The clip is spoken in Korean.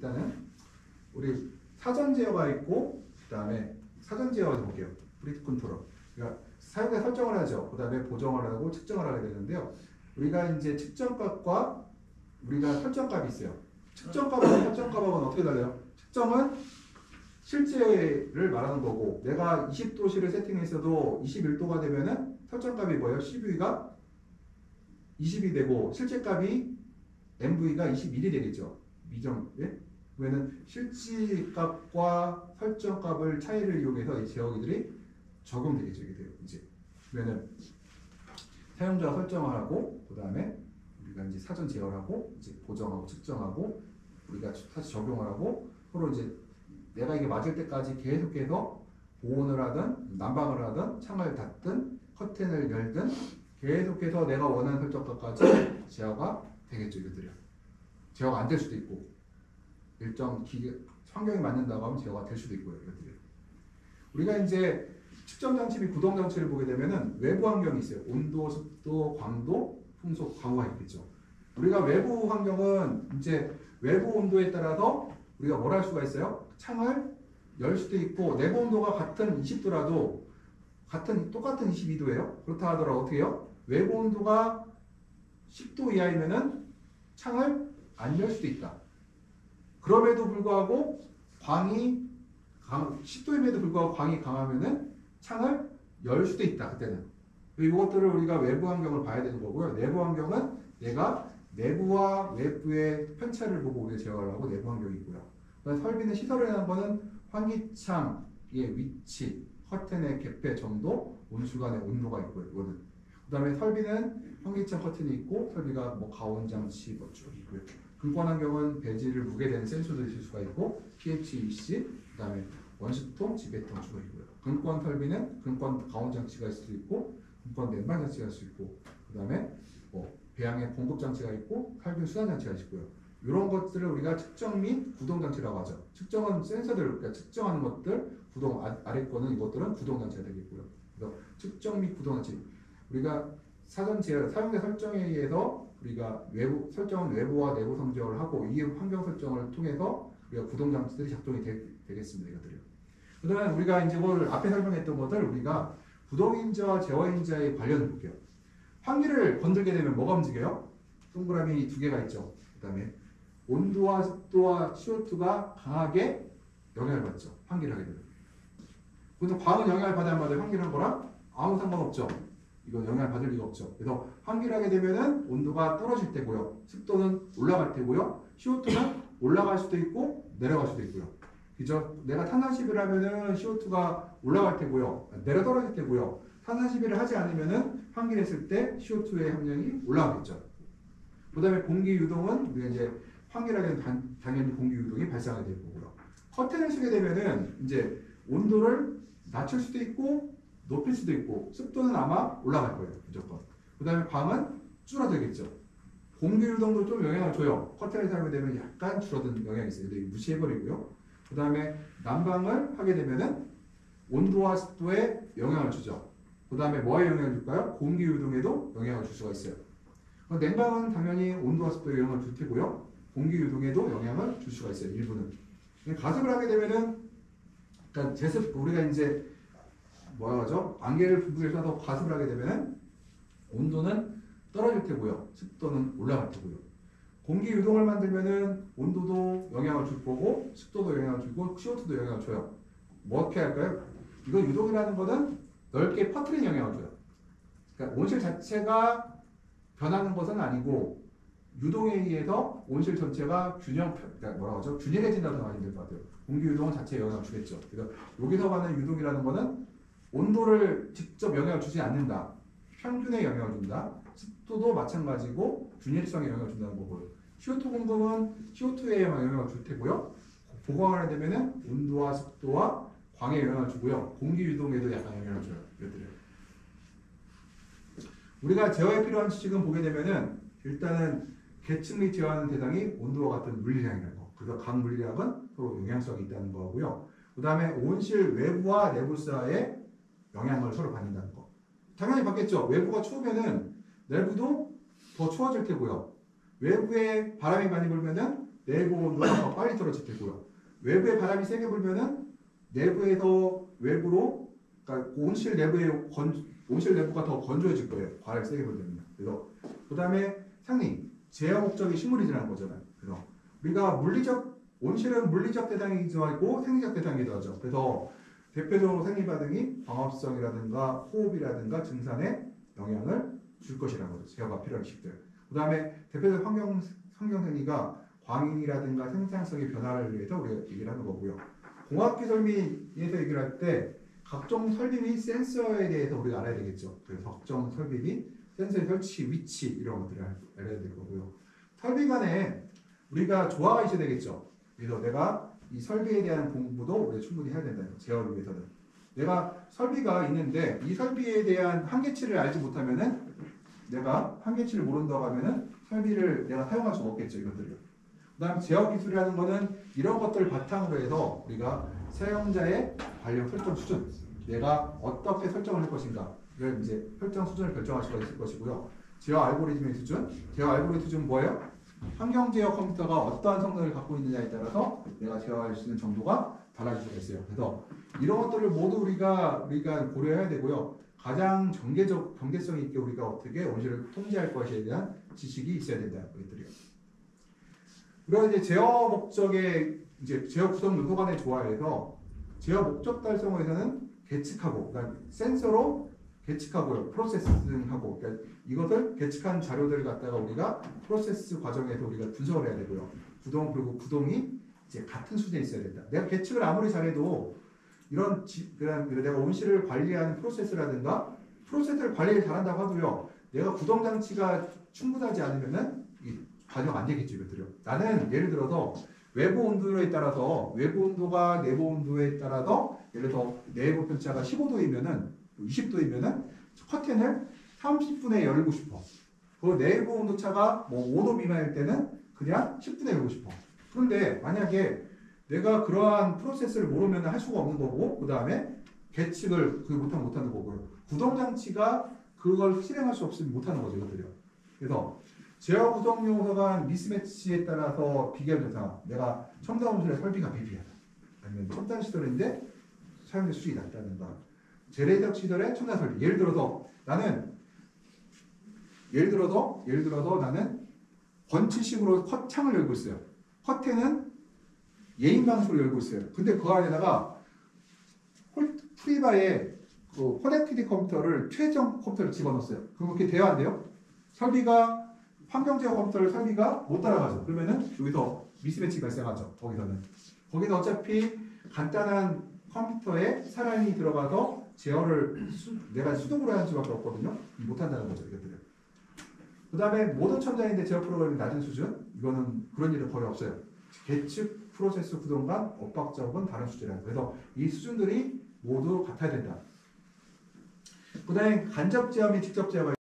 일단은 우리 사전 제어가 있고 그 다음에 사전 제어를 볼게요. 브리트 컨트롤. 그러니까 사용자 설정을 하죠. 그 다음에 보정을 하고 측정을 하게 되는데요. 우리가 이제 측정값과 우리가 설정값이 있어요. 측정값하고 설정값하고는 어떻게 달라요? 측정은 실제를 말하는 거고 내가 20도씨를 세팅했어도 21도가 되면은 설정값이 뭐예요? CV가 20이 되고 실제값이 MV가 21이 되겠죠. 미정, 예? 그러면은 실지값과 설정값을 차이를 이용해서 이 제어기들이 적용되겠죠. 이게 돼요. 이제 그러면은 사용자가 설정을 하고 그 다음에 우리가 이제 사전 제어를 하고 이제 보정하고 측정하고 우리가 다시 적용을 하고 서로 이제 내가 이게 맞을 때까지 계속해서 보온을 하든 난방을 하든 창을 닫든 커튼을 열든 계속해서 내가 원하는 설정값까지 제어가 되겠죠. 이것들이요. 제어가 안 될 수도 있고 일정 기계 환경이 맞는다고 하면 제어가 될 수도 있고요. 이것들이 우리가 이제 측정 장치 및 구동 장치를 보게 되면은 외부 환경이 있어요. 온도, 습도, 광도, 풍속, 과부가 있겠죠. 우리가 외부 환경은 이제 외부 온도에 따라서 우리가 뭘 할 수가 있어요? 창을 열 수도 있고 내부 온도가 같은 20도라도 똑같은 22도예요. 그렇다 하더라도 어떻게 해요? 외부 온도가 10도 이하이면은 창을 안 열 수도 있다. 그럼에도 불구하고 10도임에도 불구하고 광이 강하면은 창을 열 수도 있다. 그때는. 이것들을 우리가 외부 환경을 봐야 되는 거고요. 내부 환경은 내가 내부와 외부의 편차를 보고 우리가 제어를 하고 내부 환경이 있고요. 설비는 시설에 대한 거는 환기창의 위치, 커튼의 개폐 정도, 온수관의 온도가 있고요. 이거는. 그 다음에 설비는 환기창 커튼이 있고 설비가 뭐 가온장치 뭐 쭉 있고요. 근권 환경은 배지를 무게 되는 센서도 있을 수가 있고 pH, EC, 그 다음에 원수통, 지배통 주로 있고요. 근권 설비는 근권 가온장치가 있을 수 있고 근권 냉방장치가 있을 수 있고 그 다음에 뭐 배양의 공급장치가 있고 살균 수단장치가 있고요. 이런 것들을 우리가 측정 및 구동장치라고 하죠. 측정은 센서들, 그러니까 측정하는 것들, 구동 아래 거는 이것들은 구동장치가 되겠고요. 그래서 측정 및 구동장치 우리가 사전 제어, 사용자 설정에 의해서 우리가 외부 설정은 외부와 내부 성적을 하고 이 환경 설정을 통해서 우리가 구동장치들이 작동이 되겠습니다. 이것들이요. 그다음에 우리가 이제 뭘 앞에 설명했던 것들 우리가 구동인자와 제어인자의 관련을 볼게요. 환기를 건들게 되면 뭐가 움직여요? 동그라미 두 개가 있죠. 그다음에 온도와 습도와 CO2가 강하게 영향을 받죠. 환기를 하게 되면. 그래서 광은 영향을 받아야 안 받아요? 환기를 한 거랑 아무 상관없죠. 이건 영향을 받을 리가 없죠. 그래서 환기를 하게 되면은 온도가 떨어질 때고요. 습도는 올라갈 때고요. CO2는 올라갈 수도 있고 내려갈 수도 있고요. 그죠? 내가 탄산 시비를 하면은 CO2가 올라갈 때고요. 내려 떨어질 때고요. 탄산 시비를 하지 않으면은 환기를 했을 때 CO2의 함량이 올라가겠죠. 그 다음에 공기 유동은 우리가 이제 환기를 하게 되면 당연히 공기 유동이 발생하게 될 거고요. 커튼을 쓰게 되면은 이제 온도를 낮출 수도 있고 높일 수도 있고 습도는 아마 올라갈 거예요. 무조건. 그 다음에 광은 줄어들겠죠. 공기 유동도 좀 영향을 줘요. 커튼을 사용하게 되면 약간 줄어드는 영향이 있어요. 근데 무시해버리고요. 그 다음에 난방을 하게 되면은 온도와 습도에 영향을 주죠. 그 다음에 뭐에 영향을 줄까요? 공기 유동에도 영향을 줄 수가 있어요. 냉방은 당연히 온도와 습도에 영향을 줄 테고요. 공기 유동에도 영향을 줄 수가 있어요. 일부는. 가습을 하게 되면은 그러니까 제습 우리가 이제 뭐라 하죠? 안개를 분부해서 더 가습을 하게 되면은 온도는 떨어질 테고요. 습도는 올라갈 테고요. 공기 유동을 만들면은 온도도 영향을 줄 거고 습도도 영향을 주고 CO2도 영향을 줘요. 뭐 어떻게 할까요? 이거 유동이라는 거는 넓게 퍼뜨리는 영향을 줘요. 그러니까 온실 자체가 변하는 것은 아니고 유동에 의해서 온실 전체가 그러니까 뭐라고 하죠? 균일해진다고 생각하시면 될 것 같아요. 공기 유동은 자체에 영향을 주겠죠. 그래서 여기서 가는 유동이라는 거는 온도를 직접 영향을 주지 않는다. 평균에 영향을 준다. 습도도 마찬가지고 균일성에 영향을 준다는 거고요. CO2 공급은 CO2에 영향을 줄 테고요. 보강을 하게 되면은 온도와 습도와 광에 영향을 주고요. 공기 유동에도 약간 영향을 줘요. 이것들을. 우리가 제어에 필요한 지식은 보게 되면은 일단은 계층 및 제어하는 대상이 온도와 같은 물리량이라는 거. 그래서 각 물리량은 서로 영향성이 있다는 거고요. 그 다음에 온실 외부와 내부 사이의 영향을 서로 받는다는 거. 당연히 받겠죠. 외부가 추우면은 내부도 더 추워질 테고요. 외부에 바람이 많이 불면은 내부 온도가 더 빨리 떨어질 테고요. 외부에 바람이 세게 불면은 내부에서 외부로, 그러니까 온실 내부가 더 건조해질 거예요. 바람이 세게 불면. 그래서 그 다음에 상리 제어 목적이 식물이라는 거잖아요. 그래서 우리가 온실은 물리적 대상이기도 하고 생리적 대상이기도 하죠. 그래서 대표적으로 생리 반응이 광합성이라든가 호흡이라든가 증산에 영향을 줄 것이라는 거죠. 제어가 필요한 식들. 그 다음에 대표적 환경 생리가 광인이라든가 생산성의 변화를 위해서 우리가 얘기를 하는 거고요. 공학기술 및에서 얘기를 할 때 각종 설비 및 센서에 대해서 우리가 알아야 되겠죠. 그래서 각종 설비 및 센서의 설치, 위치 이런 것들을 알아야 될 거고요. 설비 간에 우리가 조화가 있어야 되겠죠. 그래서 내가 이 설비에 대한 공부도 우리가 충분히 해야 된다. 제어를 위해서는. 내가 설비가 있는데 이 설비에 대한 한계치를 알지 못하면은 내가 한계치를 모른다고 하면은 설비를 내가 사용할 수 없겠죠. 이것들을. 그 다음 제어 기술이라는 거는 이런 것들을 바탕으로 해서 우리가 사용자의 관련 설정 수준, 내가 어떻게 설정을 할 것인가를 이제 설정 수준을 결정할 수가 있을 것이고요. 제어 알고리즘의 수준, 제어 알고리즘은 뭐예요? 환경 제어 컴퓨터가 어떠한 성능을 갖고 있느냐에 따라서 내가 제어할 수 있는 정도가 달라질 수가 있어요. 그래서 이런 것들을 모두 우리가 고려해야 되고요. 가장 경계성 있게 우리가 어떻게 온실을 통제할 것에 대한 지식이 있어야 된다. 이것들이요. 그리고 이제 제어 목적의 제어 구성 요소 간의 조화에서 제어 목적 달성을 위해서는 계측하고, 그러니까 센서로 계측하고요, 프로세싱하고, 그러니까 이것을 계측한 자료들을 갖다가 우리가 프로세스 과정에서 우리가 분석을 해야 되고요. 그리고 구동이 이제 같은 수준에 있어야 된다. 내가 계측을 아무리 잘해도 이런 내가 온실을 관리하는 프로세스라든가 프로세스를 관리를 잘한다고 하도요, 내가 구동 장치가 충분하지 않으면은 이 반영 안 되겠죠, 이것들이요. 나는 예를 들어서 외부 온도에 따라서 외부 온도가 내부 온도에 따라서 예를 들어 내부 편차가 15도이면은 20도이면은 커튼을 30분에 열고 싶어. 그 내부 온도 차가 뭐 5도 미만일 때는 그냥 10분에 열고 싶어. 그런데 만약에 내가 그러한 프로세스를 모르면 할 수가 없는 거고, 그 다음에 계측을 못하는 거고요. 구동 장치가 그걸 실행할 수 없으면 못하는 거죠, 이것들이요. 그래서 제어 구성 요소 간 미스매치에 따라서 비교할 현상. 내가 첨단 온실의 설비가 미비하다. 아니면 첨단 시설인데 사용자 수익이 낮다든가. 재래적 시설의 첨단 설비. 예를 들어서 나는 번치식으로 창을 열고 있어요. 커튼은 예인 방식으로 열고 있어요. 근데 그 안에다가 프리바에 그 커넥티드 컴퓨터를 최정 컴퓨터를 집어넣었어요. 그럼 그렇게 돼야 안 돼요? 설비가 환경제어 컴퓨터를 설비가 못 따라가죠. 그러면은 여기서 미스매치 발생하죠. 거기는 어차피 간단한 컴퓨터에 사람이 들어가서 제어를 내가 수동으로 하는 수밖에 없거든요. 못 한다는 거죠, 이것들은. 그 다음에 모든 첨단인데 제어 프로그램이 낮은 수준, 이거는 그런 일은 거의 없어요. 계측 프로세스 구동 간 엇박 작업은 다른 수준이라는 거예요. 그래서 이 수준들이 모두 같아야 된다. 그 다음에 간접 제어 및 직접 제어가